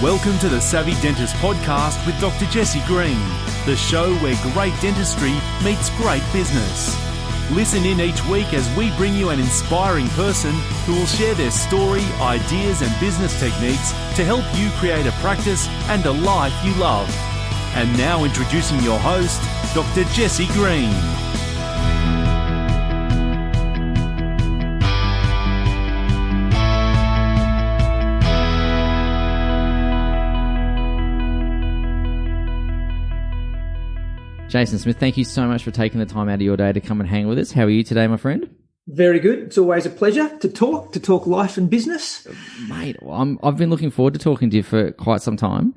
Welcome to the Savvy Dentist podcast with Dr. Jesse Green, the show where great dentistry meets great business. Listen in each week as we bring you an inspiring person who will share their story, ideas and business techniques to help you create a practice and a life you love. And now introducing your host, Dr. Jesse Green. Jason Smith, thank you so much for taking the time out of your day to come and hang with us. How are you today, my friend? Very good. It's always a pleasure to talk life and business. Mate, I've been looking forward to talking to you for quite some time.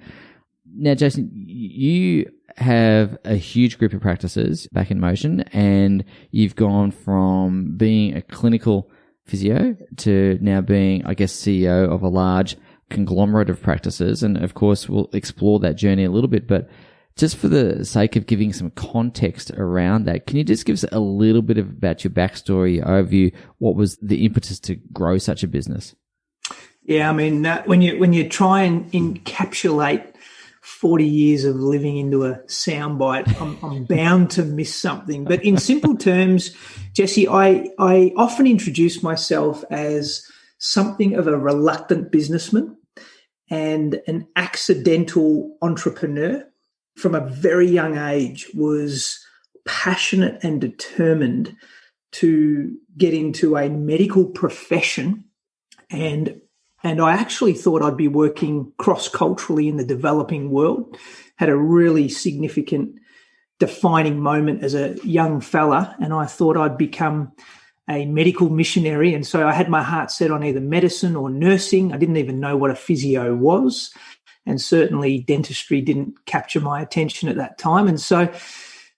Now, Jason, you have a huge group of practices back in motion, and you've gone from being a clinical physio to now being, I guess, CEO of a large conglomerate of practices. And of course, we'll explore that journey a little bit, but just for the sake of giving some context around that, can you just give us a little bit about your backstory, your overview? What was the impetus to grow such a business? Yeah, I mean, when you try and encapsulate 40 years of living into a soundbite, I'm bound to miss something. But in simple terms, Jesse, I often introduce myself as something of a reluctant businessman and an accidental entrepreneur. From a very young age, was passionate and determined to get into a medical profession. And I actually thought I'd be working cross-culturally in the developing world. Had a really significant defining moment as a young fella, and I thought I'd become a medical missionary. And so I had my heart set on either medicine or nursing. I didn't even know what a physio was. And certainly dentistry didn't capture my attention at that time. And so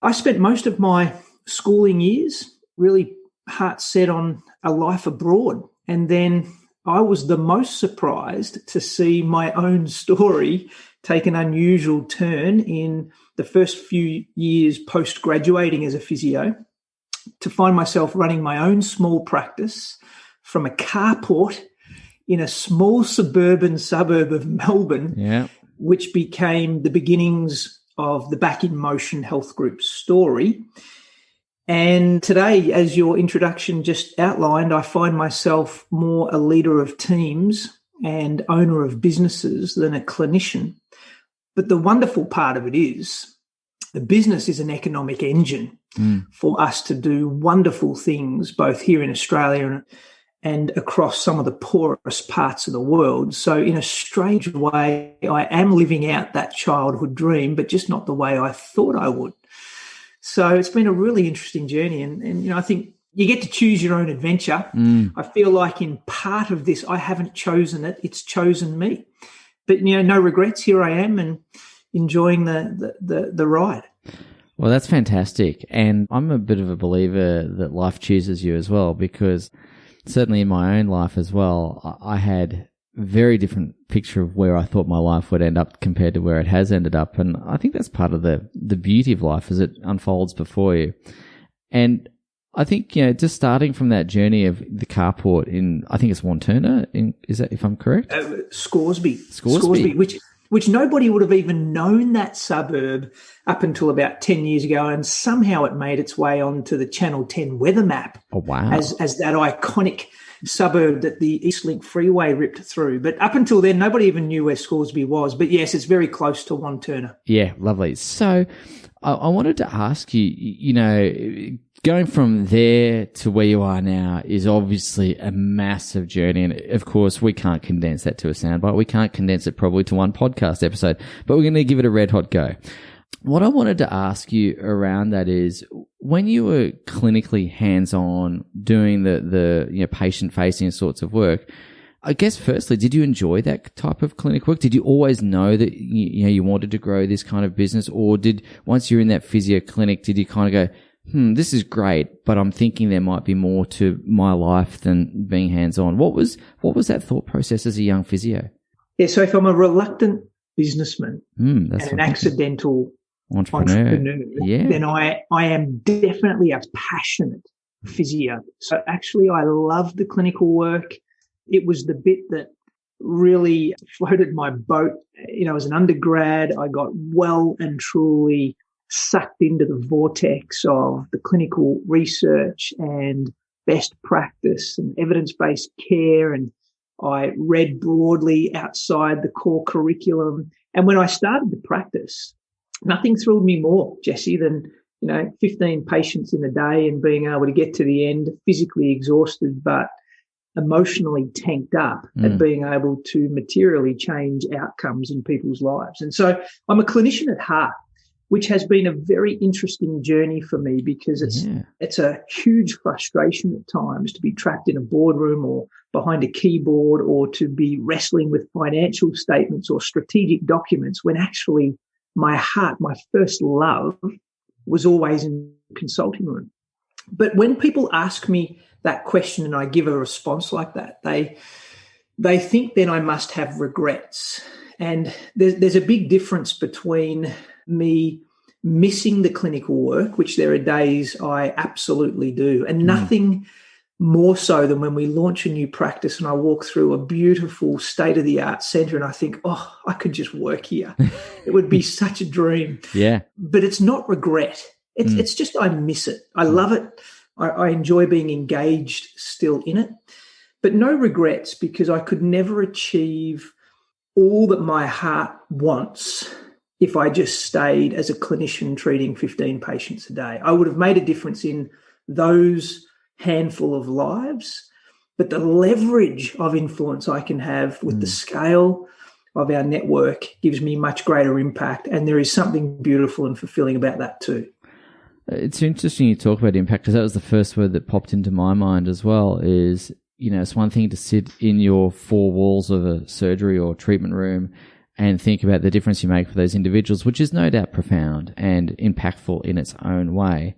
I spent most of my schooling years really heart set on a life abroad. And then I was the most surprised to see my own story take an unusual turn in the first few years post-graduating as a physio, to find myself running my own small practice from a carport in a small suburban suburb of Melbourne, which became the beginnings of the Back in Motion Health Group story. And today, as your introduction just outlined, I find myself more a leader of teams and owner of businesses than a clinician. But the wonderful part of it is the business is an economic engine for us to do wonderful things, both here in Australia and across some of the poorest parts of the world. So in a strange way, I am living out that childhood dream, but just not the way I thought I would. So it's been a really interesting journey. And you know, I think you get to choose your own adventure. I feel like in part of this, I haven't chosen it. It's chosen me. But, you know, no regrets. Here I am and enjoying the ride. Well, that's fantastic. And I'm a bit of a believer that life chooses you as well, because certainly in my own life as well, I had a very different picture of where I thought my life would end up compared to where it has ended up. And I think that's part of the beauty of life as it unfolds before you. And I think, you know, just starting from that journey of the carport in, I think it's Wantirna, is that, if I'm correct? Scoresby, which nobody would have even known that suburb up until about 10 years ago, and somehow it made its way onto the Channel 10 weather map. Oh, wow. As that iconic suburb that the Eastlink Freeway ripped through. But up until then, nobody even knew where Scoresby was. But yes, it's very close to Wantirna. Yeah, lovely. So I wanted to ask you, you know, going from there to where you are now is obviously a massive journey. And of course, we can't condense that to a soundbite. We can't condense it probably to one podcast episode, but we're going to give it a red hot go. What I wanted to ask you around that is, when you were clinically hands-on doing the you know, patient-facing sorts of work, I guess firstly, did you enjoy that type of clinic work? Did you always know that you wanted to grow this kind of business, or did, once you're in that physio clinic, did you kind of go, this is great, but I'm thinking there might be more to my life than being hands-on? What was that thought process as a young physio? Yeah, so if I'm a reluctant businessman and an accidental entrepreneur, then I am definitely a passionate physio. So actually, I love the clinical work. It was the bit that really floated my boat. As an undergrad, I got well and truly sucked into the vortex of the clinical research and best practice and evidence-based care. And I read broadly outside the core curriculum. And when I started to practice, nothing thrilled me more, Jesse, than 15 patients in a day and being able to get to the end physically exhausted but emotionally tanked up and being able to materially change outcomes in people's lives. And so I'm a clinician at heart, which has been a very interesting journey for me because it's a huge frustration at times to be trapped in a boardroom or behind a keyboard or to be wrestling with financial statements or strategic documents when actually my heart, my first love, was always in the consulting room. But when people ask me that question and I give a response like that, they think then I must have regrets. And there's a big difference between me missing the clinical work, which there are days I absolutely do, and nothing more so than when we launch a new practice and I walk through a beautiful state-of-the-art centre and I think, oh, I could just work here. It would be such a dream. Yeah. But it's not regret. It's just I miss it. I love it. I enjoy being engaged still in it. But no regrets because I could never achieve all that my heart wants if I just stayed as a clinician treating 15 patients a day. I would have made a difference in those handful of lives, but the leverage of influence I can have with the scale of our network gives me much greater impact, and there is something beautiful and fulfilling about that too. It's interesting you talk about impact because that was the first word that popped into my mind as well is, it's one thing to sit in your four walls of a surgery or treatment room and think about the difference you make for those individuals, which is no doubt profound and impactful in its own way.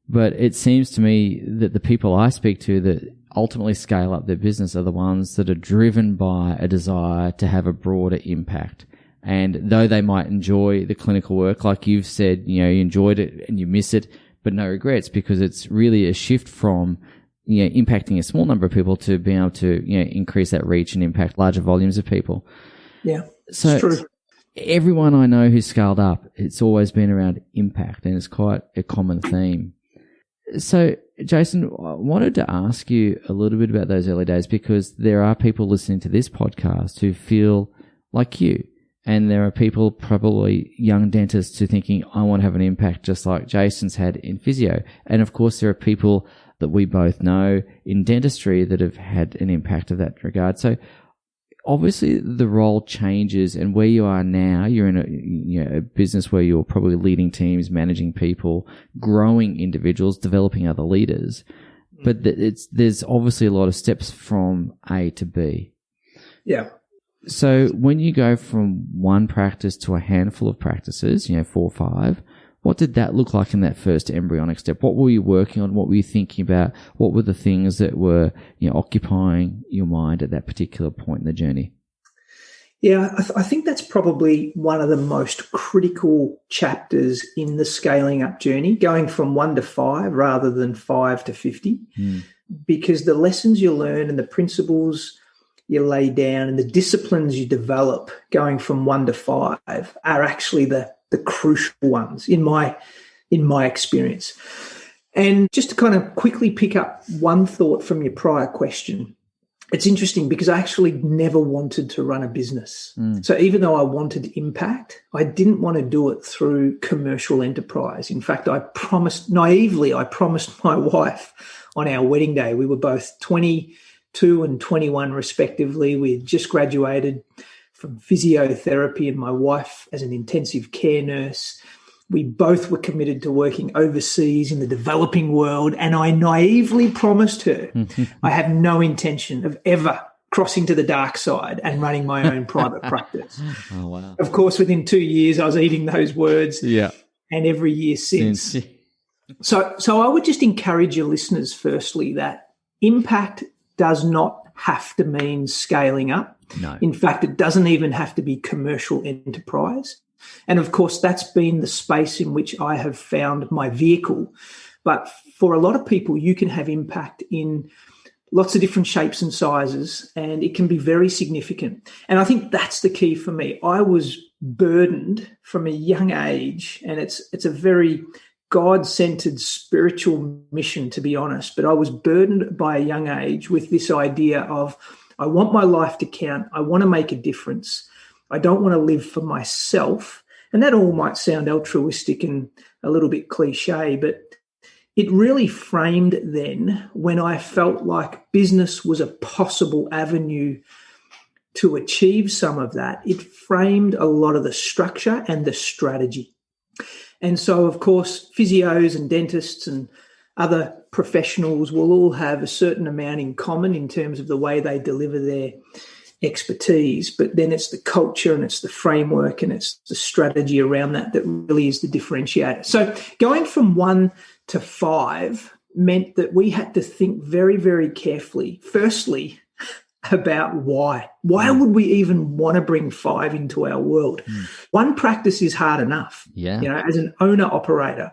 But it seems to me that the people I speak to that ultimately scale up their business are the ones that are driven by a desire to have a broader impact. And though they might enjoy the clinical work, like you've said, you enjoyed it and you miss it, but no regrets because it's really a shift from, impacting a small number of people to being able to, increase that reach and impact larger volumes of people. Yeah, so it's true. Everyone I know who's scaled up, it's always been around impact and it's quite a common theme. So, Jason, I wanted to ask you a little bit about those early days because there are people listening to this podcast who feel like you. And there are people, probably young dentists, who are thinking, I want to have an impact just like Jason's had in physio. And of course, there are people that we both know in dentistry that have had an impact of that regard. So obviously the role changes, and where you are now, you're in a business where you're probably leading teams, managing people, growing individuals, developing other leaders. But there's obviously a lot of steps from A to B. Yeah. So when you go from one practice to a handful of practices, 4 or 5, what did that look like in that first embryonic step? What were you working on? What were you thinking about? What were the things that were occupying your mind at that particular point in the journey? Yeah, I think that's probably one of the most critical chapters in the scaling up journey, going from 1 to 5 rather than 5 to 50, because the lessons you learn and the principles you lay down and the disciplines you develop going from 1 to 5 are actually the crucial ones in my experience. And just to kind of quickly pick up one thought from your prior question, it's interesting because I actually never wanted to run a business. So even though I wanted impact, I didn't want to do it through commercial enterprise. In fact, I promised my wife on our wedding day, we were both 22 and 21 respectively. We had just graduated from physiotherapy and my wife as an intensive care nurse. We both were committed to working overseas in the developing world, and I naively promised her I have no intention of ever crossing to the dark side and running my own private practice. Oh, wow. Of course, within 2 years, I was eating those words, and every year since. So I would just encourage your listeners, firstly, that impact does not have to mean scaling up. No. In fact, it doesn't even have to be commercial enterprise. And of course, that's been the space in which I have found my vehicle. But for a lot of people, you can have impact in lots of different shapes and sizes, and it can be very significant. And I think that's the key for me. I was burdened from a young age, and it's a very God-centered spiritual mission, to be honest. But I was burdened by a young age with this idea of, I want my life to count. I want to make a difference. I don't want to live for myself. And that all might sound altruistic and a little bit cliche, but it really framed then when I felt like business was a possible avenue to achieve some of that. It framed a lot of the structure and the strategy. And so, of course, physios and dentists and other professionals will all have a certain amount in common in terms of the way they deliver their expertise, but then it's the culture and it's the framework and it's the strategy around that that really is the differentiator. So going from 1 to 5 meant that we had to think very, very carefully, firstly, about why. Why would we even want to bring 5 into our world? One practice is hard enough. Yeah. You know, as an owner-operator,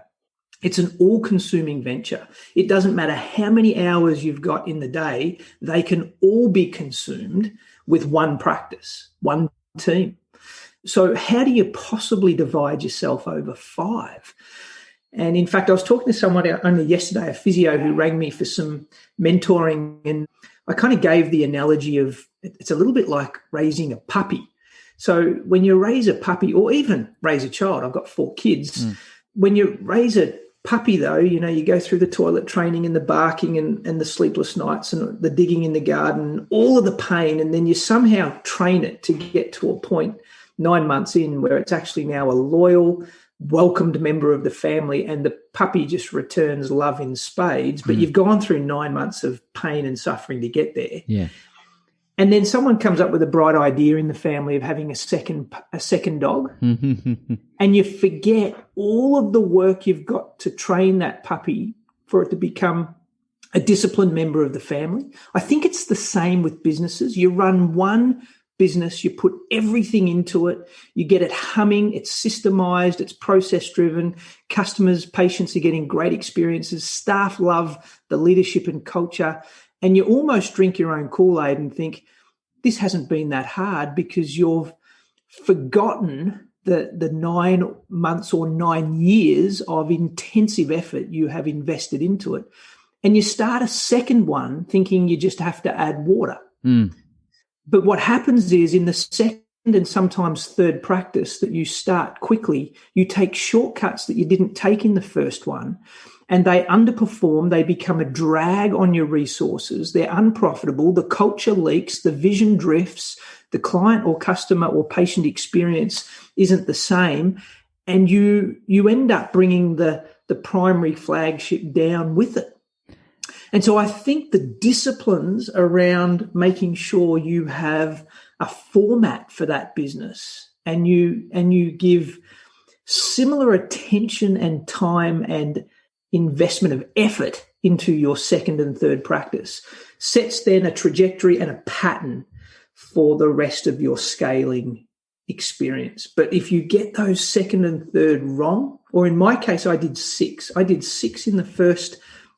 it's an all-consuming venture. It doesn't matter how many hours you've got in the day, they can all be consumed with one practice, one team. So how do you possibly divide yourself over 5? And in fact, I was talking to someone only yesterday, a physio, who rang me for some mentoring, and I kind of gave the analogy of it's a little bit like raising a puppy. So when you raise a puppy, or even raise a child, I've got 4 kids. When you raise a puppy, though, you know, you go through the toilet training and the barking and the sleepless nights and the digging in the garden, all of the pain, and then you somehow train it to get to a point 9 months in where it's actually now a loyal, welcomed member of the family, and the puppy just returns love in spades. But you've gone through 9 months of pain and suffering to get there. Yeah. And then someone comes up with a bright idea in the family of having a second dog, and you forget all of the work you've got to train that puppy for it to become a disciplined member of the family. I think it's the same with businesses. You run one business, you put everything into it, you get it humming, it's systemized, it's process-driven, customers, patients are getting great experiences, staff love the leadership and culture, and you almost drink your own Kool-Aid and think, this hasn't been that hard, because you've forgotten the 9 months or 9 years of intensive effort you have invested into it. And you start a second one thinking you just have to add water. But what happens is in the second and sometimes third practice that you start quickly, you take shortcuts that you didn't take in the first one, and they underperform. They become a drag on your resources. They're unprofitable. The culture leaks. The vision drifts. The client or customer or patient experience isn't the same. And you end up bringing the primary flagship down with it. And so I think the disciplines around making sure you have a format for that business, and you give similar attention and time and investment of effort into your second and third practice sets then a trajectory and a pattern for the rest of your scaling experience. But if you get those second and third wrong, or in my case, I did 6 in the first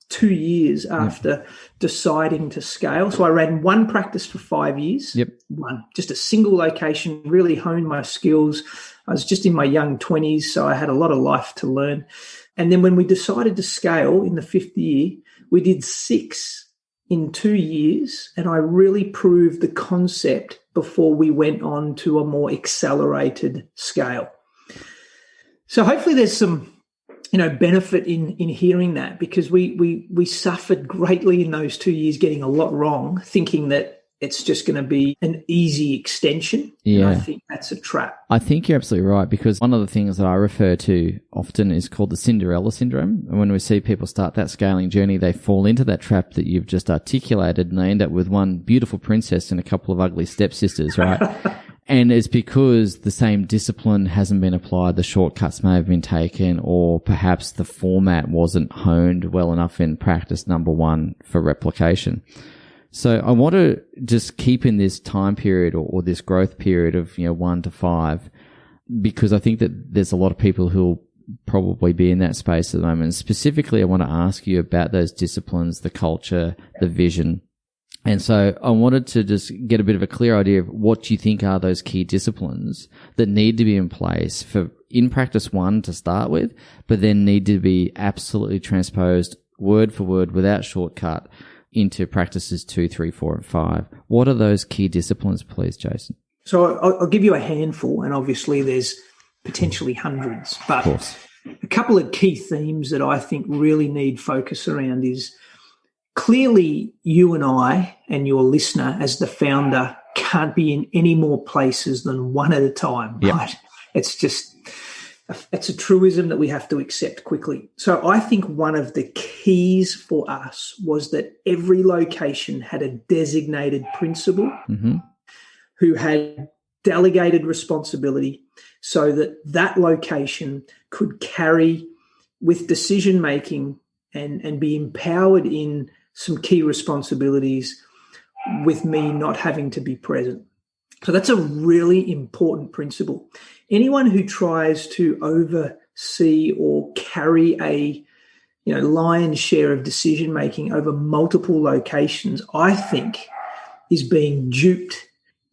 2 years after deciding to scale. So I ran one practice for 5 years. One, just a single location, really honed my skills. I was just in my young 20s, so I had a lot of life to learn. And then when we decided to scale in the 5th year, we did 6 in 2 years, and I really proved the concept before we went on to a more accelerated scale. So hopefully there's some benefit in hearing that, because we suffered greatly in those 2 years getting a lot wrong, thinking that it's just going to be an easy extension. Yeah. And I think that's a trap. I think you're absolutely right, because one of the things that I refer to often is called the Cinderella syndrome. And when we see people start that scaling journey, they fall into that trap that you've just articulated, and they end up with one beautiful princess and a couple of ugly stepsisters, right? And it's because the same discipline hasn't been applied, the shortcuts may have been taken, or perhaps the format wasn't honed well enough in practice number 1 for replication. So I want to just keep in this time period or this growth period of 1 to 5, because I think that there's a lot of people who'll probably be in that space at the moment. Specifically, I want to ask you about those disciplines, the culture, the vision, And so I wanted to just get a bit of a clear idea of what you think are those key disciplines that need to be in place for in practice 1 to start with, but then need to be absolutely transposed word for word without shortcut into practices 2, 3, 4, and 5. What are those key disciplines, please, Jason? So I'll give you a handful, and obviously there's potentially hundreds, but a couple of key themes that I think really need focus around is clearly you and I and your listener as the founder can't be in any more places than one at a time, right? It's a truism that we have to accept quickly. So I think one of the keys for us was that every location had a designated principal who had delegated responsibility so that that location could carry with decision-making and be empowered in some key responsibilities with me not having to be present. So that's a really important principle. Anyone who tries to oversee or carry a lion's share of decision-making over multiple locations, I think, is being duped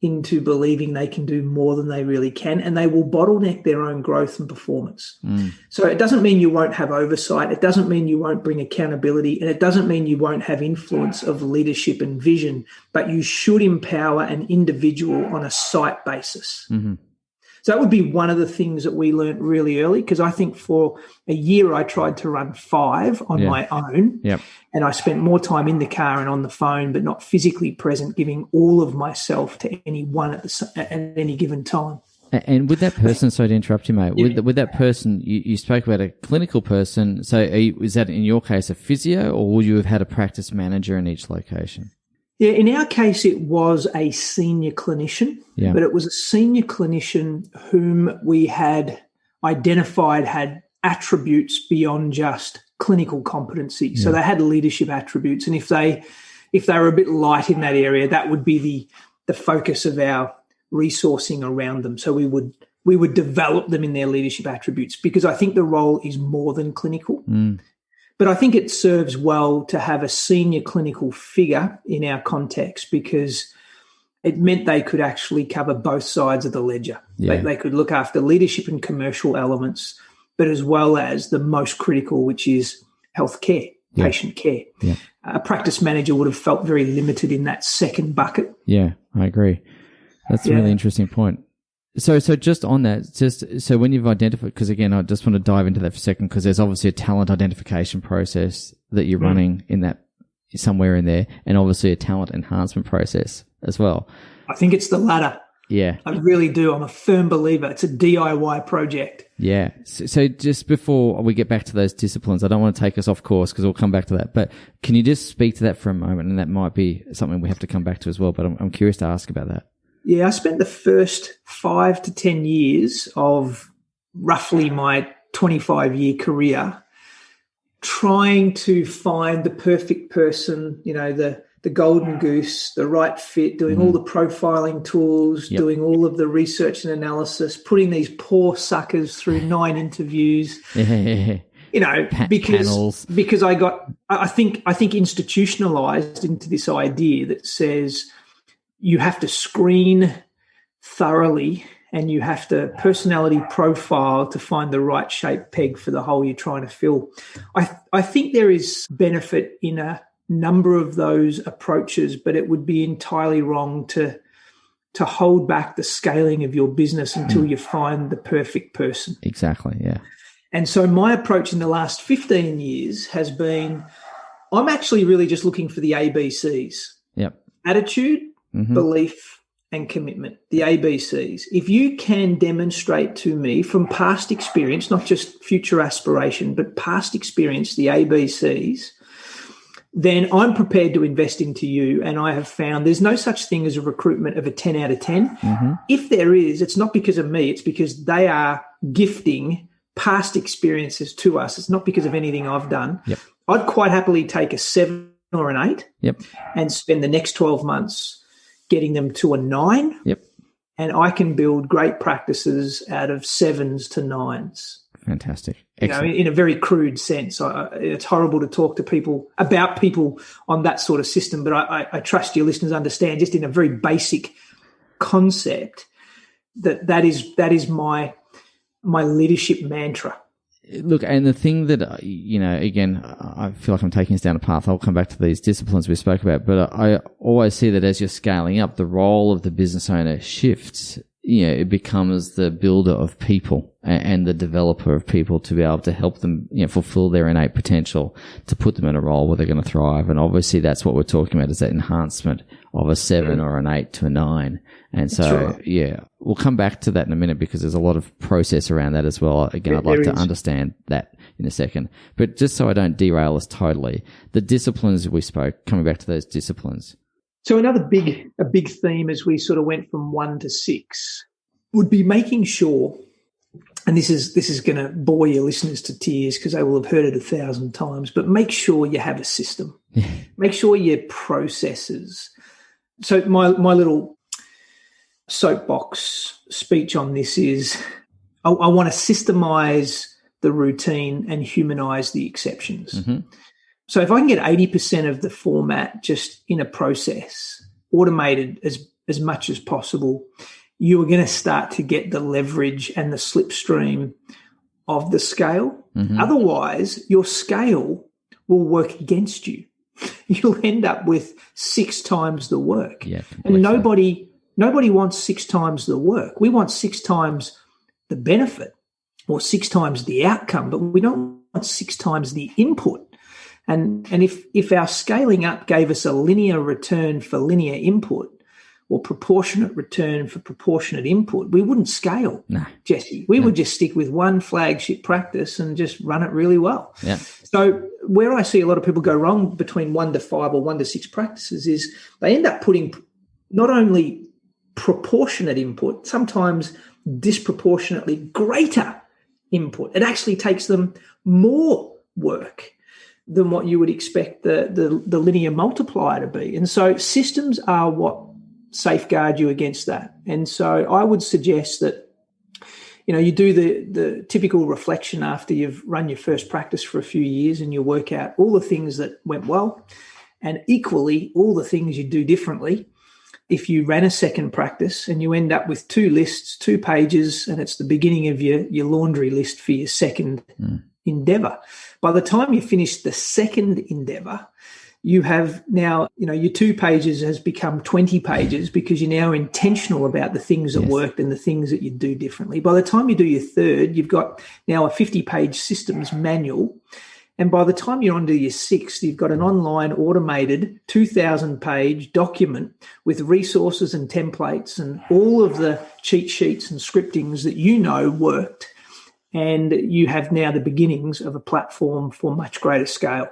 into believing they can do more than they really can, and they will bottleneck their own growth and performance. So it doesn't mean you won't have oversight. It doesn't mean you won't bring accountability, and it doesn't mean you won't have influence of leadership and vision, but you should empower an individual on a site basis. So that would be one of the things that we learned really early, because I think for a year I tried to run 5 on my own, and I spent more time in the car and on the phone, but not physically present, giving all of myself to any one at any given time. And with that person, sorry to interrupt you, mate, with that person, you spoke about a clinical person. So is that in your case a physio, or would you have had a practice manager in each location? Yeah, in our case, it was a senior clinician, but it was a senior clinician whom we had identified had attributes beyond just clinical competency. So they had leadership attributes, and if they were a bit light in that area, that would be the focus of our resourcing around them. So we would develop them in their leadership attributes, because I think the role is more than clinical. But I think it serves well to have a senior clinical figure in our context, because it meant they could actually cover both sides of the ledger. They could look after leadership and commercial elements, but as well as the most critical, which is healthcare, patient care. A practice manager would have felt very limited in that second bucket. Yeah, I agree. That's a really interesting point. So just on that, so when you've identified, because again, I just want to dive into that for a second, because there's obviously a talent identification process that you're running in that somewhere in there, and obviously a talent enhancement process as well. I think it's the latter. Yeah. I really do. I'm a firm believer. It's a DIY project. Yeah. So just before we get back to those disciplines, I don't want to take us off course, because we'll come back to that, but can you just speak to that for a moment? And that might be something we have to come back to as well, but I'm curious to ask about that. Yeah, I spent the first 5 to 10 years of roughly my 25-year career trying to find the perfect person, the golden goose, the right fit, doing all the profiling tools, doing all of the research and analysis, putting these poor suckers through 9 interviews. Because I think institutionalized into this idea that says you have to screen thoroughly and you have to personality profile to find the right shape peg for the hole you're trying to fill. I think there is benefit in a number of those approaches, but it would be entirely wrong to hold back the scaling of your business until you find the perfect person. Exactly, yeah. And so my approach in the last 15 years has been, I'm actually really just looking for the ABCs. Attitude, belief, and commitment, the ABCs. If you can demonstrate to me from past experience, not just future aspiration, but past experience, the ABCs, then I'm prepared to invest into you. And I have found there's no such thing as a recruitment of a 10 out of 10. If there is, it's not because of me. It's because they are gifting past experiences to us. It's not because of anything I've done. I'd quite happily take a 7 or an 8 and spend the next 12 months getting them to a 9. And I can build great practices out of 7s to 9s. Fantastic. You know, in a very crude sense. It's horrible to talk to people about people on that sort of system, but I trust your listeners understand just in a very basic concept that is my leadership mantra. Look, and the thing that, you know, again, I feel like I'm taking us down a path. I'll come back to these disciplines we spoke about, but I always see that as you're scaling up, the role of the business owner shifts. You know, it becomes the builder of people and the developer of people to be able to help them, you know, fulfill their innate potential, to put them in a role where they're going to thrive. And obviously that's what we're talking about, is that enhancement of a 7 or an 8 to a 9. And so, right. Yeah, we'll come back to that in a minute because there's a lot of process around that as well. Again, I'd like to understand that in a second. But just so I don't derail us totally, the disciplines we spoke, coming back to those disciplines. So another big theme as we sort of went from 1 to 6 would be making sure, and this is going to bore your listeners to tears because they will have heard it 1,000 times, but make sure you have a system. Make sure your processes. So my little soapbox speech on this is I want to systemize the routine and humanize the exceptions. Mm-hmm. So if I can get 80% of the format just in a process, automated as much as possible, you are going to start to get the leverage and the slipstream of the scale. Mm-hmm. Otherwise, your scale will work against you. You'll end up with 6 times the work. Yeah, and nobody wants 6 times the work. We want 6 times the benefit or 6 times the outcome, but we don't want 6 times the input. And if our scaling up gave us a linear return for linear input or proportionate return for proportionate input, we wouldn't scale, Jesse. We would just stick with one flagship practice and just run it really well. Yeah. So where I see a lot of people go wrong between 1 to 5 or 1 to 6 practices is they end up putting not only proportionate input, sometimes disproportionately greater input. It actually takes them more work than what you would expect the linear multiplier to be. And so systems are what safeguard you against that. And so I would suggest that, you know, you do the typical reflection after you've run your first practice for a few years and you work out all the things that went well and equally all the things you do differently. If you ran a second practice and you end up with 2 lists, 2 pages, and it's the beginning of your laundry list for your second endeavor. By the time you finish the second endeavor, you have now, you know, your 2 pages has become 20 pages because you're now intentional about the things that worked and the things that you do differently. By the time you do your third, you've got now a 50-page systems manual. And by the time you're onto your 6th, you've got an online automated 2,000-page document with resources and templates and all of the cheat sheets and scriptings that you know worked. And you have now the beginnings of a platform for much greater scale.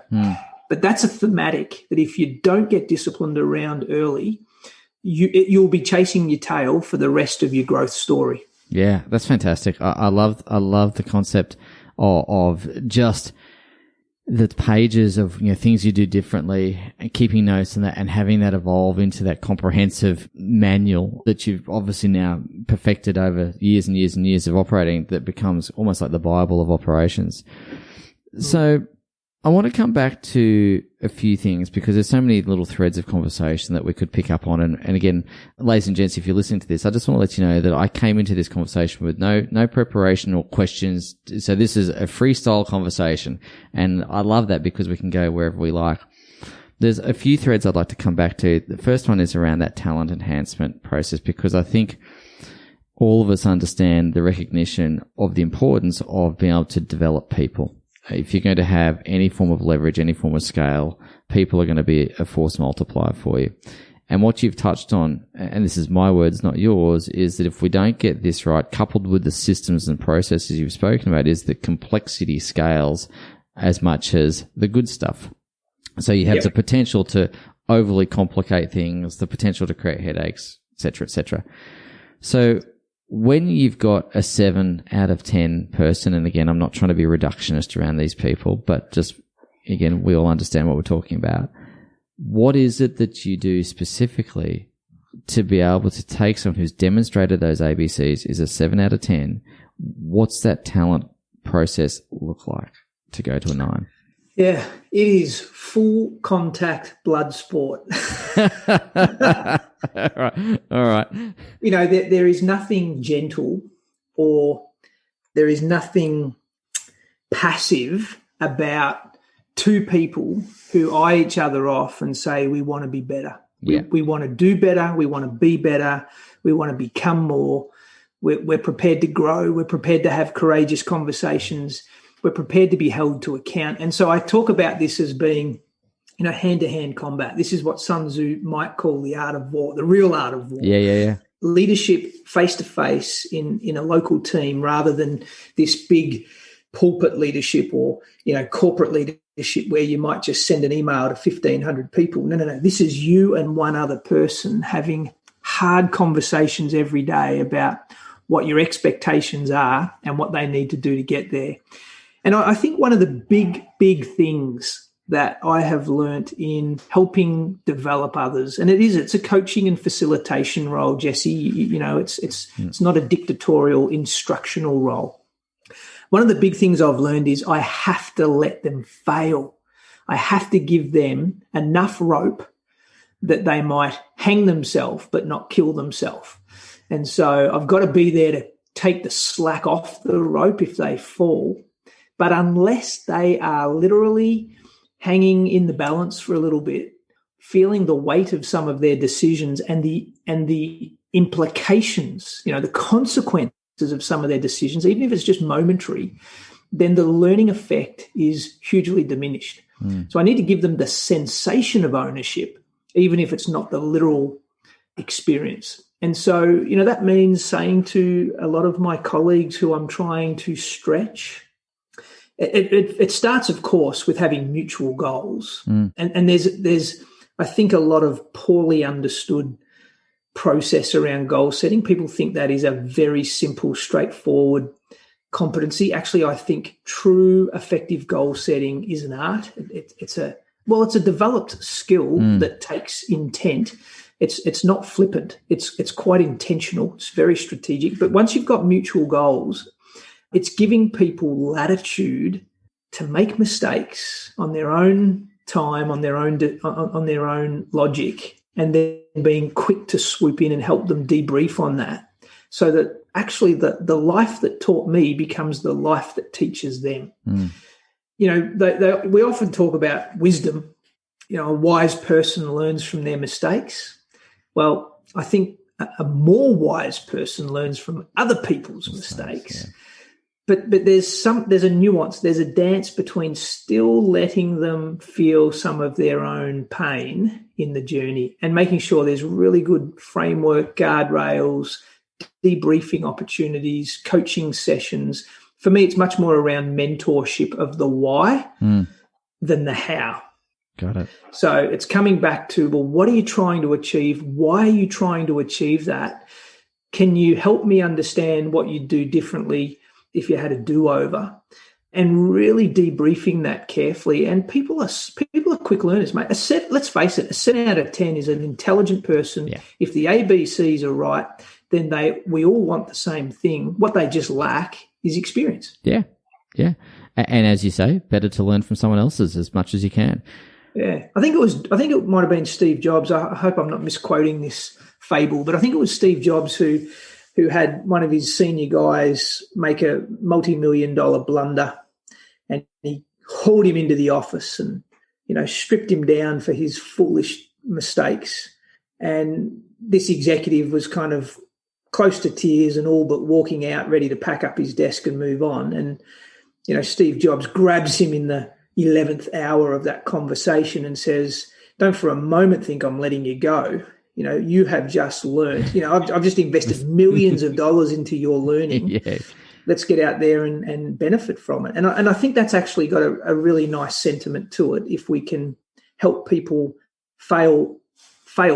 But that's a thematic that if you don't get disciplined around early, you'll be chasing your tail for the rest of your growth story. Yeah, that's fantastic. I love the concept of just the pages of, you know, things you do differently and keeping notes and that and having that evolve into that comprehensive manual that you've obviously now perfected over years and years and years of operating that becomes almost like the Bible of operations. So I want to come back to a few things because there's so many little threads of conversation that we could pick up on. And again, ladies and gents, if you're listening to this, I just want to let you know that I came into this conversation with no preparation or questions. So this is a freestyle conversation. And I love that because we can go wherever we like. There's a few threads I'd like to come back to. The first one is around that talent enhancement process because I think all of us understand the recognition of the importance of being able to develop people. If you're going to have any form of leverage, any form of scale, people are going to be a force multiplier for you. And what you've touched on, and this is my words, not yours, is that if we don't get this right, coupled with the systems and processes you've spoken about, is that complexity scales as much as the good stuff. So you have the potential to overly complicate things, the potential to create headaches, et cetera, et cetera. So when you've got a 7 out of 10 person, and again, I'm not trying to be reductionist around these people, but just, again, we all understand what we're talking about. What is it that you do specifically to be able to take someone who's demonstrated those ABCs, is a 7 out of 10? What's that talent process look like to go to a 9? Yeah, it is full contact blood sport. All right. You know, there is nothing gentle or there is nothing passive about two people who eye each other off and say, we want to be better. Yeah. We want to do better. We want to be better. We want to become more. We're prepared to grow. We're prepared to have courageous conversations. We're prepared to be held to account. And so I talk about this as being, you know, hand-to-hand combat. This is what Sun Tzu might call the art of war, the real art of war. Yeah. Leadership face-to-face in a local team rather than this big pulpit leadership or, you know, corporate leadership where you might just send an email to 1,500 people. No. This is you and one other person having hard conversations every day about what your expectations are and what they need to do to get there. And I think one of the big things that I have learnt in helping develop others, and it's a coaching and facilitation role, Jesse. You know, it's not a dictatorial instructional role. One of the big things I've learned is I have to let them fail. I have to give them enough rope that they might hang themselves but not kill themselves. And so I've got to be there to take the slack off the rope if they fall. But unless they are literally hanging in the balance for a little bit, feeling the weight of some of their decisions and the implications, you know, the consequences of some of their decisions, even if it's just momentary, then the learning effect is hugely diminished. So I need to give them the sensation of ownership, even if it's not the literal experience. And so, you know, that means saying to a lot of my colleagues who I'm trying to stretch, it starts, of course, with having mutual goals. And there's, I think, a lot of poorly understood process around goal setting. People think that is a very simple, straightforward competency. Actually, I think true effective goal setting is an art. It's a developed skill that takes intent. It's not flippant. It's quite intentional. It's very strategic. But once you've got mutual goals, it's giving people latitude to make mistakes on their own time, on their own logic, and then being quick to swoop in and help them debrief on that, so that actually the life that taught me becomes the life that teaches them. You know, we often talk about wisdom. You know, a wise person learns from their mistakes. Well, I think a more wise person learns from other people's mistakes. Yeah. But there's a nuance, there's a dance between still letting them feel some of their own pain in the journey and making sure there's really good framework, guardrails, debriefing opportunities, coaching sessions. For me, it's much more around mentorship of the why than the how. Got it. So it's coming back to, well, what are you trying to achieve? Why are you trying to achieve that? Can you help me understand what you'd do differently if you had a do-over? And really debriefing that carefully. And people are quick learners, mate. Let's face it, a 7 out of 10 is an intelligent person. Yeah. If the ABCs are right, then we all want the same thing. What they just lack is experience. Yeah. And as you say, better to learn from someone else's as much as you can. Yeah. I think it might have been Steve Jobs. I hope I'm not misquoting this fable, but I think it was Steve Jobs who had one of his senior guys make a multi-million-dollar blunder, and he hauled him into the office and, you know, stripped him down for his foolish mistakes. And this executive was kind of close to tears and all but walking out, ready to pack up his desk and move on. And, you know, Steve Jobs grabs him in the 11th hour of that conversation and says, "Don't for a moment think I'm letting you go. You know, you have just learned. You know, I've just invested millions of dollars into your learning. Yeah. Let's get out there and benefit from it." And I think that's actually got a really nice sentiment to it. If we can help people fail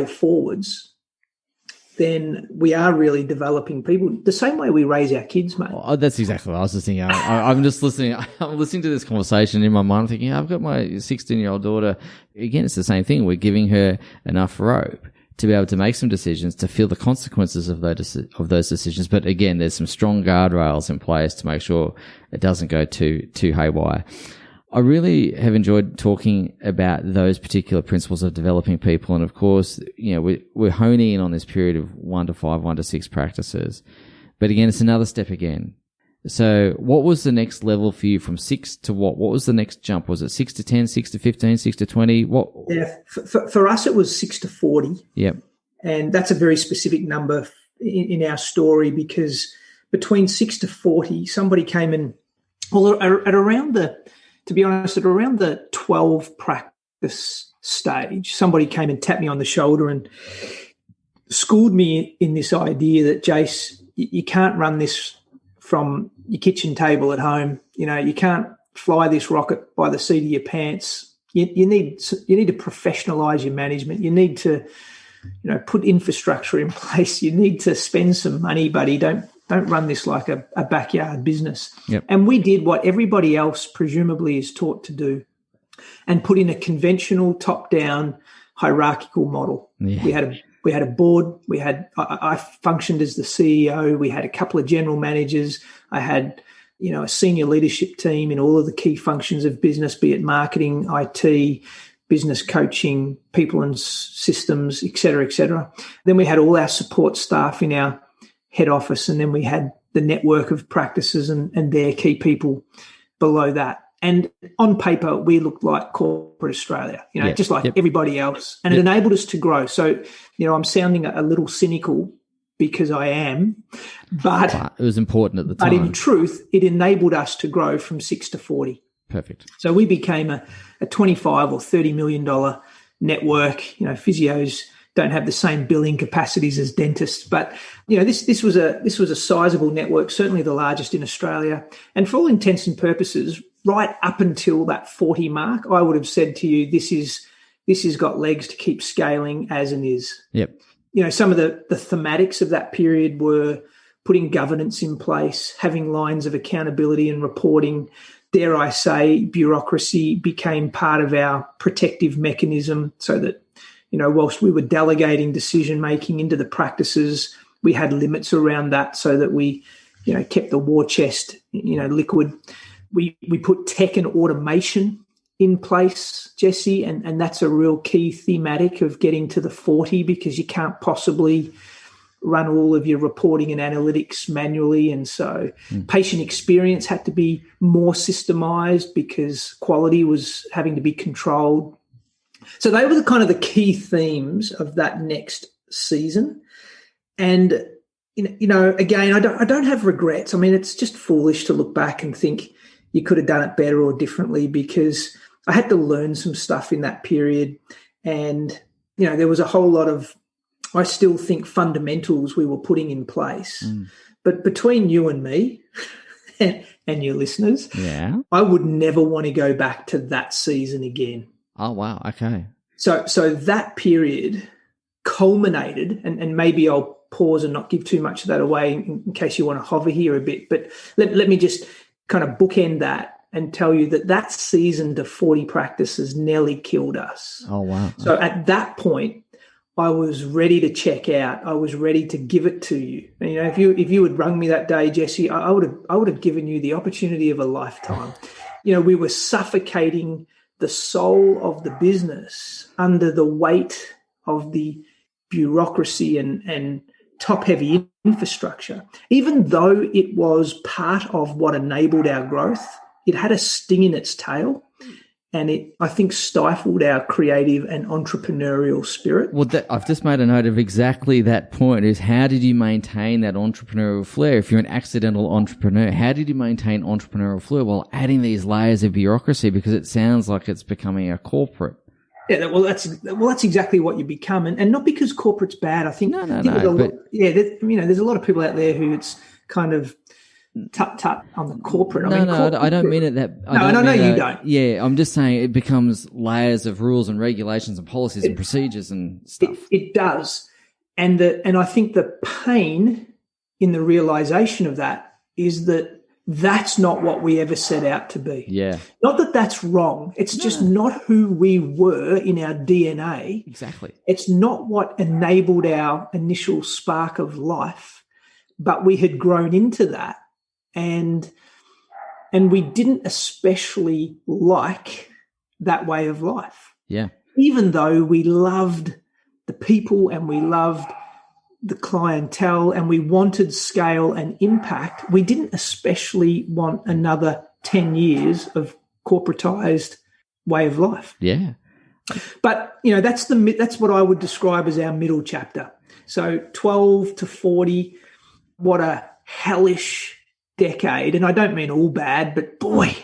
forwards, then we are really developing people the same way we raise our kids, mate. Oh, that's exactly what I was just thinking. I'm just listening. I'm listening to this conversation in my mind. I'm thinking, I've got my 16-year-old daughter. Again, it's the same thing. We're giving her enough rope to be able to make some decisions, to feel the consequences of those decisions. But again, there's some strong guardrails in place to make sure it doesn't go too haywire. I really have enjoyed talking about those particular principles of developing people. And of course, we're honing in on this period of 1 to 5, 1 to 6 practices. But again, it's another step again. So what was the next level for you from 6 to what? What was the next jump? Was it 6 to 10, 6 to 15, 6 to 20? What? Yeah, for us, it was 6 to 40. Yep. And that's a very specific number in our story, because between 6 to 40, somebody came in, well, at around the 12 practice stage, somebody came and tapped me on the shoulder and schooled me in this idea that, Jace, you can't run this from your kitchen table at home. You can't fly this rocket by the seat of your pants. You need to professionalize your management. You need to, put infrastructure in place. You need to spend some money, buddy. Don't run this like a backyard business. Yep. And we did what everybody else presumably is taught to do, and put in a conventional top-down hierarchical model. Yeah. We had a board. I functioned as the CEO. We had a couple of general managers. I had, a senior leadership team in all of the key functions of business, be it marketing, IT, business coaching, people and systems, et cetera, et cetera. Then we had all our support staff in our head office, and then we had the network of practices and their key people below that. And on paper, we looked like corporate Australia, just like everybody else. And it enabled us to grow. So, I'm sounding a little cynical because I am, but it was important at the time. But in truth, it enabled us to grow from 6 to 40. Perfect. So we became a $25 or $30 million network. Physios don't have the same billing capacities as dentists, but this was a sizable network, certainly the largest in Australia. And for all intents and purposes, right up until that 40 mark, I would have said to you, this has got legs to keep scaling as and is. Yep. Some of the thematics of that period were putting governance in place, having lines of accountability and reporting. Dare I say, bureaucracy became part of our protective mechanism, so that, whilst we were delegating decision-making into the practices, we had limits around that so that we, kept the war chest, liquid. We put tech and automation in place, Jesse, and that's a real key thematic of getting to the 40, because you can't possibly run all of your reporting and analytics manually. And so patient experience had to be more systemized because quality was having to be controlled. So they were the key themes of that next season. And, again, I don't have regrets. I mean, it's just foolish to look back and think you could have done it better or differently, because I had to learn some stuff in that period. And, there was a whole lot of, I still think, fundamentals we were putting in place. But between you and me and your listeners, I would never want to go back to that season again. Oh, wow. Okay. So that period culminated, and maybe I'll pause and not give too much of that away in case you want to hover here a bit, but let me just kind of bookend that and tell you that season to 40 practices nearly killed us. Oh, wow. So at that point, I was ready to check out. I was ready to give it to you. And, if you had rung me that day, Jesse, I would have given you the opportunity of a lifetime. We were suffocating the soul of the business under the weight of the bureaucracy and top-heavy infrastructure. Even though it was part of what enabled our growth, it had a sting in its tail, and it, I think, stifled our creative and entrepreneurial spirit. Well, I've just made a note of exactly that point, is how did you maintain that entrepreneurial flair? If you're an accidental entrepreneur, how did you maintain entrepreneurial flair while adding these layers of bureaucracy? Because it sounds like it's becoming a corporate. Yeah, well, that's exactly what you become, and not because corporate's bad. I think there's a lot of people out there who it's kind of tut on the corporate. I don't mean it that. I know you don't. Yeah, I'm just saying it becomes layers of rules and regulations and policies and procedures and stuff. It does, and I think the pain in the realization of that is that that's not what we ever set out to be. Yeah. Not that that's wrong. It's just not who we were in our DNA. Exactly. It's not what enabled our initial spark of life, but we had grown into that. And we didn't especially like that way of life. Yeah. Even though we loved the people and we loved the clientele and we wanted scale and impact, we didn't especially want another 10 years of corporatized way of life. Yeah. But, that's what I would describe as our middle chapter. So 12 to 40, what a hellish decade. And I don't mean all bad, but boy,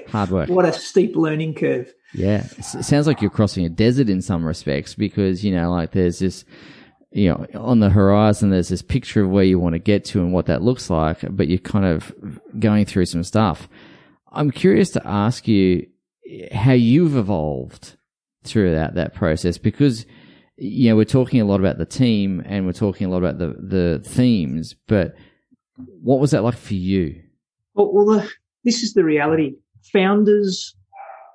hard work. What a steep learning curve. Yeah. It sounds like you're crossing a desert in some respects because, like there's this, on the horizon, there's this picture of where you want to get to and what that looks like, but you're kind of going through some stuff. I'm curious to ask you how you've evolved throughout that process because, we're talking a lot about the team and we're talking a lot about the themes, but what was that like for you? Well, this is the reality. Founders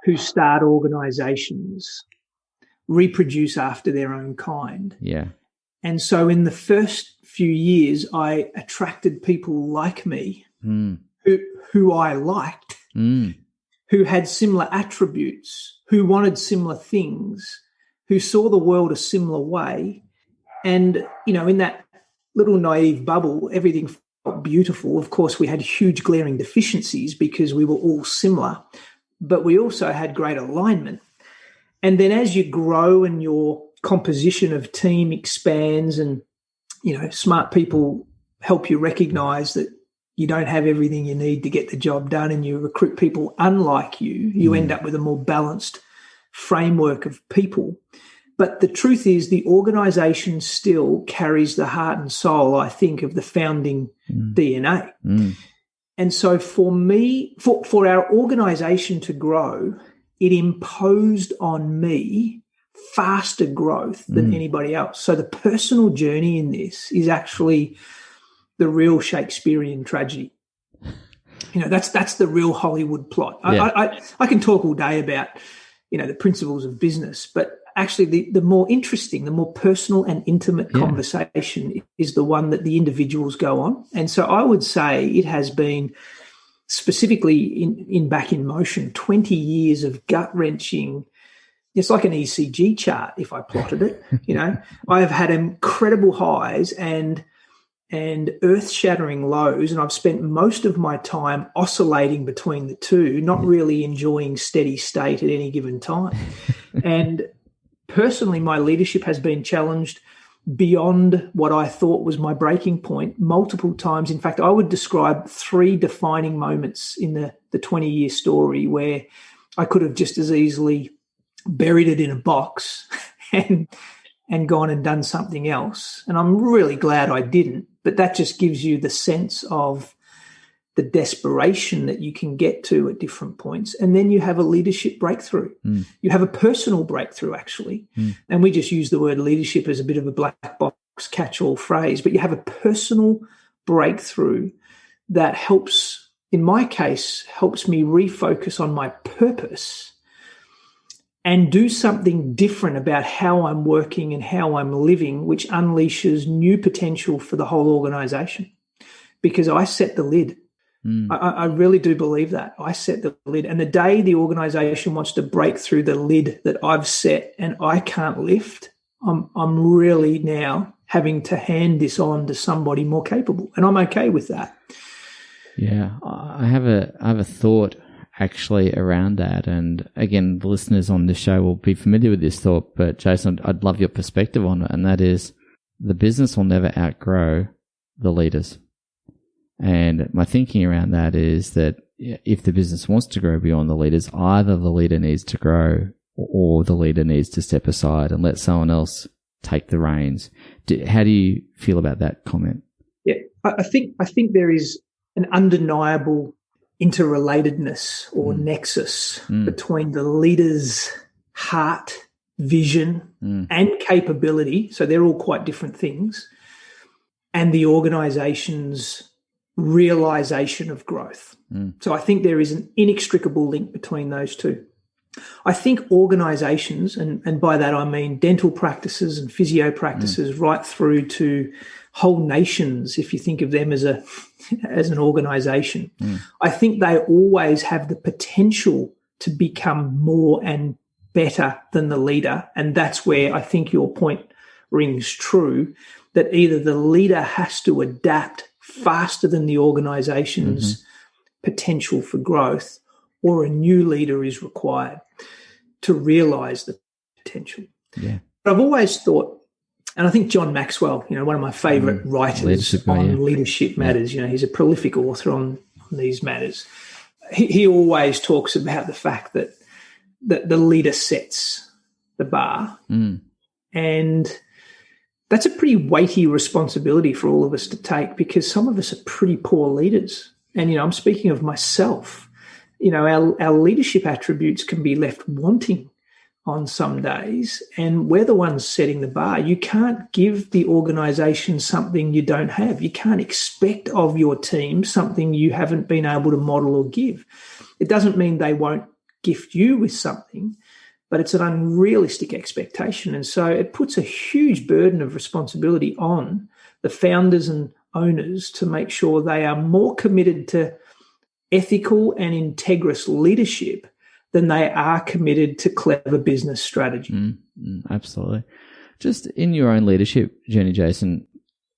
who start organizations reproduce after their own kind. Yeah. And so in the first few years, I attracted people like me who I liked, who had similar attributes, who wanted similar things, who saw the world a similar way. And, in that little naive bubble, everything felt beautiful. Of course, we had huge glaring deficiencies because we were all similar, but we also had great alignment. And then as you grow and your composition of team expands and, smart people help you recognize that you don't have everything you need to get the job done and you recruit people unlike you end up with a more balanced framework of people. But the truth is the organization still carries the heart and soul, I think, of the founding DNA. And so for me, for our organization to grow, it imposed on me faster growth than anybody else. So the personal journey in this is actually the real Shakespearean tragedy. That's the real Hollywood plot. Yeah. I can talk all day about, the principles of business, but actually the more interesting, the more personal and intimate conversation is the one that the individuals go on. And so I would say it has been specifically in Back in Motion, 20 years of gut-wrenching. It's like an ECG chart if I plotted it. I have had incredible highs and earth-shattering lows, and I've spent most of my time oscillating between the two, not really enjoying steady state at any given time. And personally, my leadership has been challenged beyond what I thought was my breaking point multiple times. In fact, I would describe 3 defining moments in the 20-year story where I could have just as easily buried it in a box and gone and done something else. And I'm really glad I didn't, but that just gives you the sense of the desperation that you can get to at different points. And then you have a leadership breakthrough. You have a personal breakthrough, actually. And we just use the word leadership as a bit of a black box catch-all phrase, but you have a personal breakthrough that helps, in my case, helps me refocus on my purpose and do something different about how I'm working and how I'm living, which unleashes new potential for the whole organization. Because I set the lid. I really do believe that. I set the lid. And the day the organization wants to break through the lid that I've set and I can't lift, I'm really now having to hand this on to somebody more capable. And I'm okay with that. Yeah, I have a thought actually around that. And again, the listeners on this show will be familiar with this thought, but Jason, I'd love your perspective on it. And that is the business will never outgrow the leaders. And my thinking around that is that if the business wants to grow beyond the leaders, either the leader needs to grow or the leader needs to step aside and let someone else take the reins. How do you feel about that comment? Yeah, I think there is an undeniable interrelatedness or nexus between the leader's heart, vision, and capability. So they're all quite different things. And the organization's realization of growth. So I think there is an inextricable link between those two. I think organizations, and by that I mean dental practices and physio practices, right through to whole nations, if you think of them as an organization, I think they always have the potential to become more and better than the leader. And that's where I think your point rings true, that either the leader has to adapt faster than the organization's potential for growth, or a new leader is required to realize the potential. Yeah. But I've always thought, and I think John Maxwell, one of my favorite writers on leadership matters, he's a prolific author on these matters. He always talks about the fact that the leader sets the bar. And that's a pretty weighty responsibility for all of us to take, because some of us are pretty poor leaders. And, I'm speaking of myself. Our leadership attributes can be left wanting on some days, and we're the ones setting the bar. You can't give the organisation something you don't have. You can't expect of your team something you haven't been able to model or give. It doesn't mean they won't gift you with something, but it's an unrealistic expectation. And so it puts a huge burden of responsibility on the founders and owners to make sure they are more committed to ethical and integrous leadership than they are committed to clever business strategy. Absolutely. Just in your own leadership journey, Jason,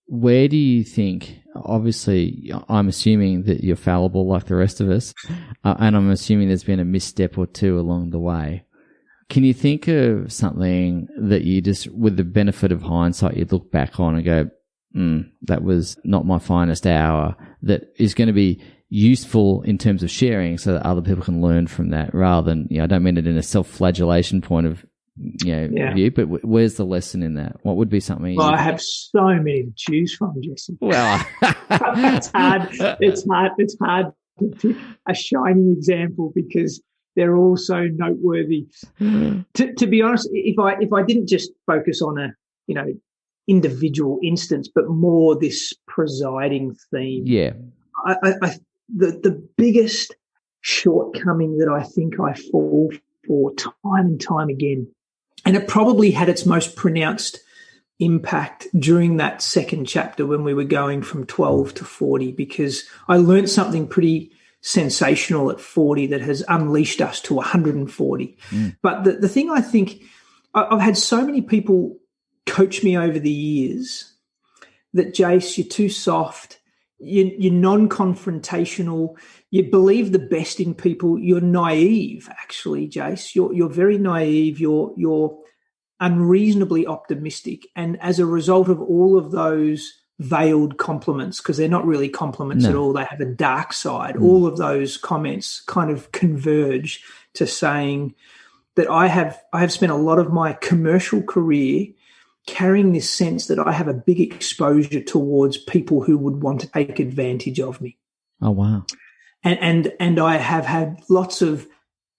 where do you think, obviously I'm assuming that you're fallible like the rest of us, and I'm assuming there's been a misstep or two along the way. Can you think of something that you just, with the benefit of hindsight, you look back on and go, that was not my finest hour, that is going to be useful in terms of sharing so that other people can learn from that, rather than, I don't mean it in a self-flagellation point of view, but where's the lesson in that? What would be something? Well, I have so many to choose from, Jesse. Well, it's hard to pick a shining example because they're all so noteworthy. To be honest, if I didn't just focus on a individual instance, but more this presiding theme, the biggest shortcoming that I think I fall for time and time again, and it probably had its most pronounced impact during that second chapter when we were going from 12 to 40, because I learned something pretty sensational at 40 that has unleashed us to 140. But the thing I think, I've had so many people coach me over the years that, Jace, you're too soft, you're non-confrontational, you believe the best in people, you're naive, actually, Jace. You're very naive, you're unreasonably optimistic. And as a result of all of those veiled compliments, because they're not really compliments at all, they have a dark side, all of those comments kind of converge to saying that I have spent a lot of my commercial career carrying this sense that I have a big exposure towards people who would want to take advantage of me. Oh, wow. And I have had lots of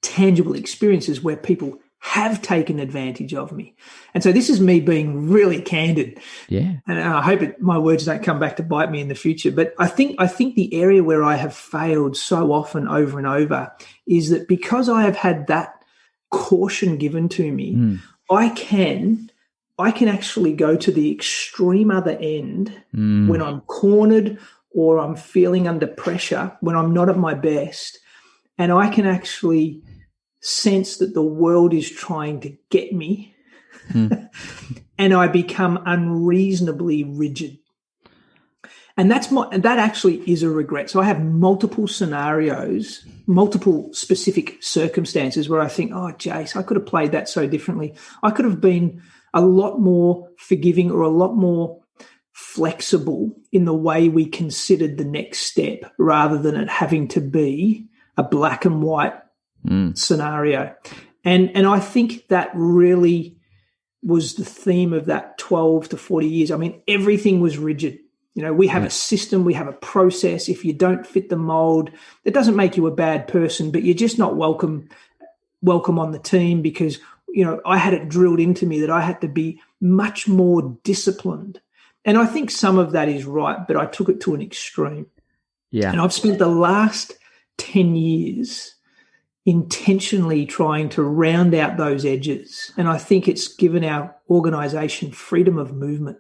tangible experiences where people have taken advantage of me. And so this is me being really candid. Yeah. And I hope my words don't come back to bite me in the future. But I think the area where I have failed so often over and over is that because I have had that caution given to me, I can actually go to the extreme other end when I'm cornered or I'm feeling under pressure, when I'm not at my best, and I can actually sense that the world is trying to get me and I become unreasonably rigid. And that actually is a regret. So I have multiple scenarios, multiple specific circumstances where I think, oh, Jace, I could have played that so differently. I could have been a lot more forgiving or a lot more flexible in the way we considered the next step, rather than it having to be a black and white scenario. And I think that really was the theme of that 12 to 40 years. I mean, everything was rigid. We have a system, we have a process. If you don't fit the mold, it doesn't make you a bad person, but you're just not welcome on the team, because I had it drilled into me that I had to be much more disciplined. And I think some of that is right, but I took it to an extreme. Yeah. And I've spent the last 10 years intentionally trying to round out those edges. And I think it's given our organisation freedom of movement.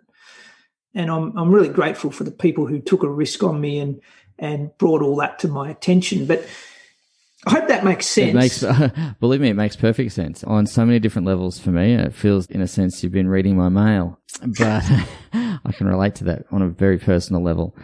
And I'm really grateful for the people who took a risk on me and brought all that to my attention. But I hope that makes sense. Believe me, it makes perfect sense on so many different levels for me. It feels, in a sense, you've been reading my mail, but I can relate to that on a very personal level.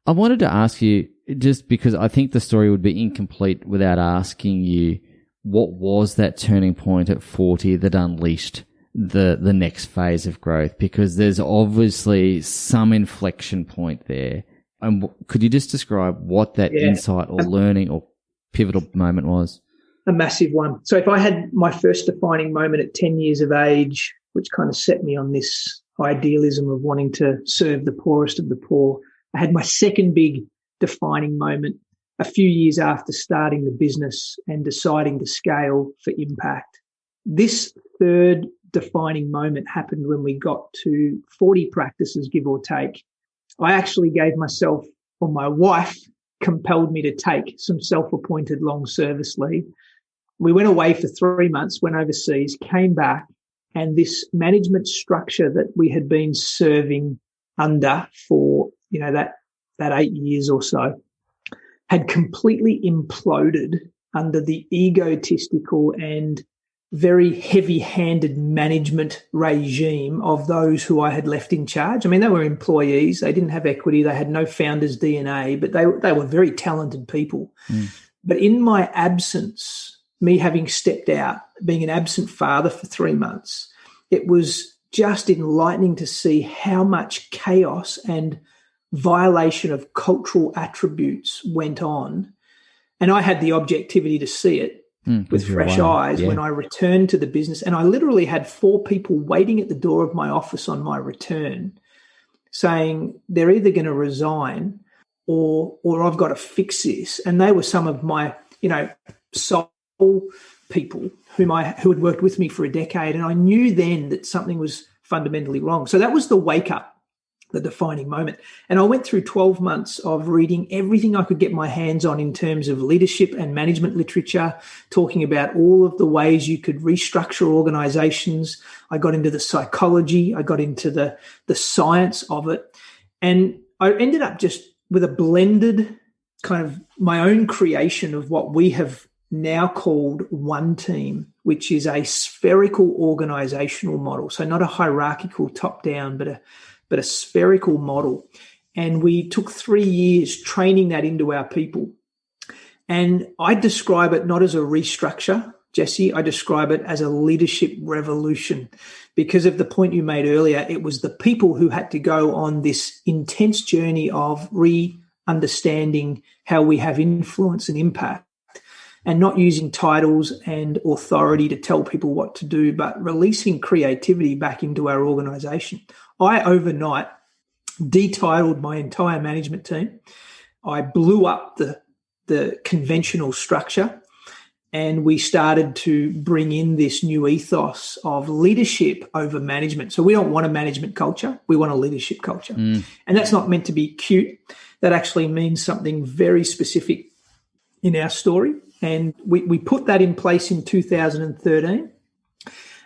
I wanted to ask you, just because I think the story would be incomplete without asking you, what was that turning point at 40 that unleashed the next phase of growth? Because there's obviously some inflection point there. And could you just describe what that insight or learning or pivotal moment was? A massive one. So if I had my first defining moment at 10 years of age, which kind of set me on this idealism of wanting to serve the poorest of the poor, I had my second big defining moment a few years after starting the business and deciding to scale for impact. This third defining moment happened when we got to 40 practices, give or take. I actually gave myself, or my wife compelled me to take some self-appointed long service leave. We went away for 3 months, went overseas, came back, and this management structure that we had been serving under for, that 8 years or so had completely imploded under the egotistical and very heavy-handed management regime of those who I had left in charge. I mean, they were employees. They didn't have equity. They had no founder's DNA, but they were very talented people. But in my absence, me having stepped out, being an absent father for 3 months, it was just enlightening to see how much chaos and violation of cultural attributes went on. And I had the objectivity to see it with fresh eyes when I returned to the business. And I literally had 4 people waiting at the door of my office on my return saying they're either going to resign or I've got to fix this. And they were some of my, soul people who had worked with me for a decade. And I knew then that something was fundamentally wrong. So that was the wake up, the defining moment. And I went through 12 months of reading everything I could get my hands on in terms of leadership and management literature, talking about all of the ways you could restructure organizations. I got into the psychology. I got into the science of it. And I ended up just with a blended kind of my own creation of what we have now called One Team, which is a spherical organizational model. So not a hierarchical top-down, but a spherical model. And we took 3 years training that into our people. And I describe it not as a restructure, Jesse, I describe it as a leadership revolution because of the point you made earlier. It was the people who had to go on this intense journey of re-understanding how we have influence and impact and not using titles and authority to tell people what to do, but releasing creativity back into our organization. I overnight detitled my entire management team. I blew up the conventional structure and we started to bring in this new ethos of leadership over management. So we don't want a management culture. We want a leadership culture. And that's not meant to be cute. That actually means something very specific in our story. And we put that in place in 2013.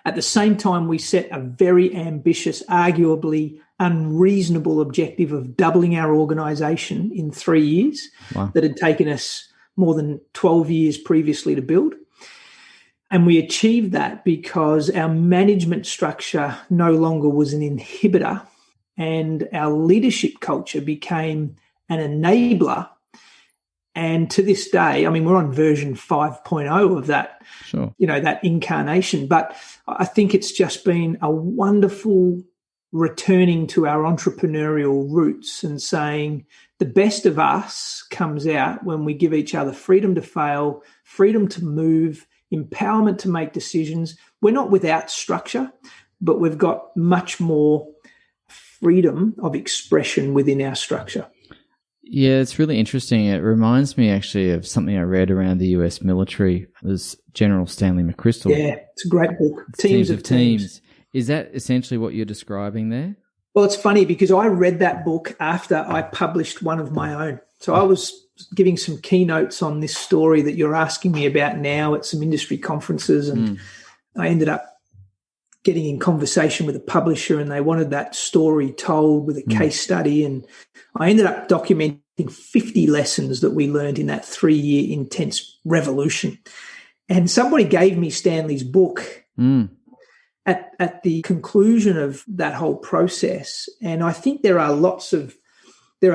At the same time, we set a very ambitious, arguably unreasonable objective of doubling our organisation in 3 years. Wow. That had taken us more than 12 years previously to build. And we achieved that because our management structure no longer was an inhibitor and our leadership culture became an enabler. And to this day, I mean, we're on version 5.0 of that, that incarnation. But I think it's just been a wonderful returning to our entrepreneurial roots and saying the best of us comes out when we give each other freedom to fail, freedom to move, empowerment to make decisions. We're not without structure, but we've got much more freedom of expression within our structure. Yeah, it's really interesting. It reminds me actually of something I read around the US military. It was General Stanley McChrystal. Yeah, it's a great book. Teams of Teams. Is that essentially what you're describing there? Well, it's funny because I read that book after I published one of my own. So I was giving some keynotes on this story that you're asking me about now at some industry conferences, and I ended up getting in conversation with a publisher, and they wanted that story told with a case study, and I ended up documenting 50 lessons that we learned in that 3-year intense revolution. And somebody gave me Stanley's book at the conclusion of that whole process, and I think there are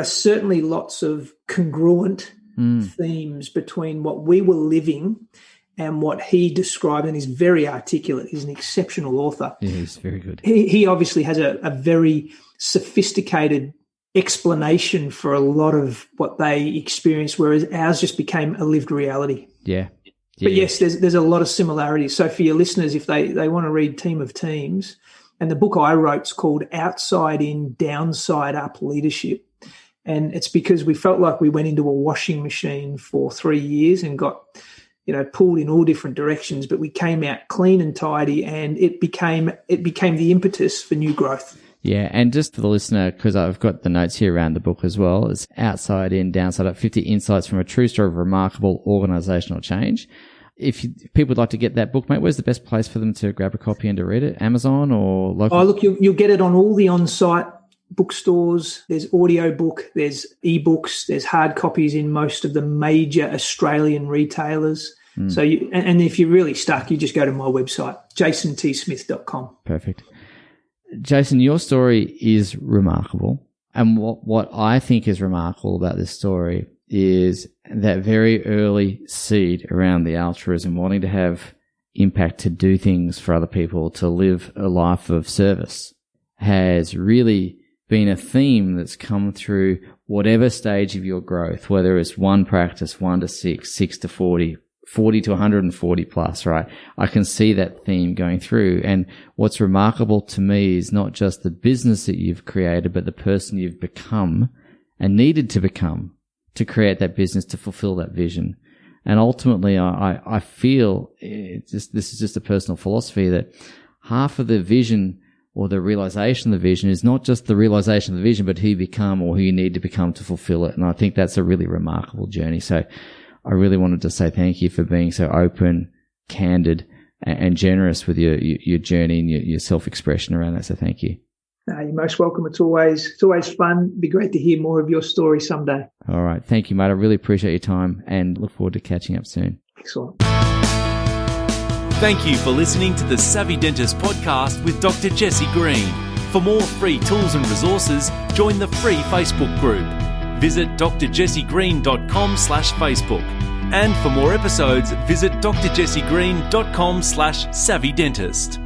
certainly lots of congruent themes between what we were living and what he described, and he's very articulate. He's an exceptional author. Yeah, he's very good. He obviously has a very sophisticated explanation for a lot of what they experienced, whereas ours just became a lived reality. Yeah. But yes, there's a lot of similarities. So for your listeners, if they want to read Team of Teams, and the book I wrote is called Outside In, Downside Up Leadership. And it's because we felt like we went into a washing machine for 3 years and got, pulled in all different directions, but we came out clean and tidy, and it became the impetus for new growth. Yeah, and just for the listener, because I've got the notes here around the book as well, it's Outside In, Downside Up, 50 Insights from a True Story of Remarkable Organizational Change. If people would like to get that book, mate, where's the best place for them to grab a copy and to read it? Amazon or local? Oh, look, you'll get it on all the on-site bookstores. There's audiobook, there's ebooks, there's hard copies in most of the major Australian retailers. So and if you're really stuck, you just go to my website, jasontsmith.com. Perfect. Jason, your story is remarkable. And what I think is remarkable about this story is that very early seed around the altruism, wanting to have impact, to do things for other people, to live a life of service, has really been a theme that's come through whatever stage of your growth, whether it's one practice, 1 to 6, 6 to 40, 40 to 140 plus, right? I can see that theme going through. And what's remarkable to me is not just the business that you've created, but the person you've become and needed to become to create that business, to fulfill that vision. And ultimately, I feel this is just a personal philosophy that half of the vision or the realization of the vision is not just the realization of the vision, but who you become or who you need to become to fulfill it. And I think that's a really remarkable journey. So I really wanted to say thank you for being so open, candid, and generous with your journey and your self-expression around that. So thank you. You're most welcome. It's always fun. It'd be great to hear more of your story someday. All right. Thank you, mate. I really appreciate your time and look forward to catching up soon. Excellent. Thank you for listening to the Savvy Dentist podcast with Dr. Jesse Green. For more free tools and resources, join the free Facebook group. Visit drjessegreen.com/Facebook. And for more episodes, visit drjessegreen.com/savvydentist.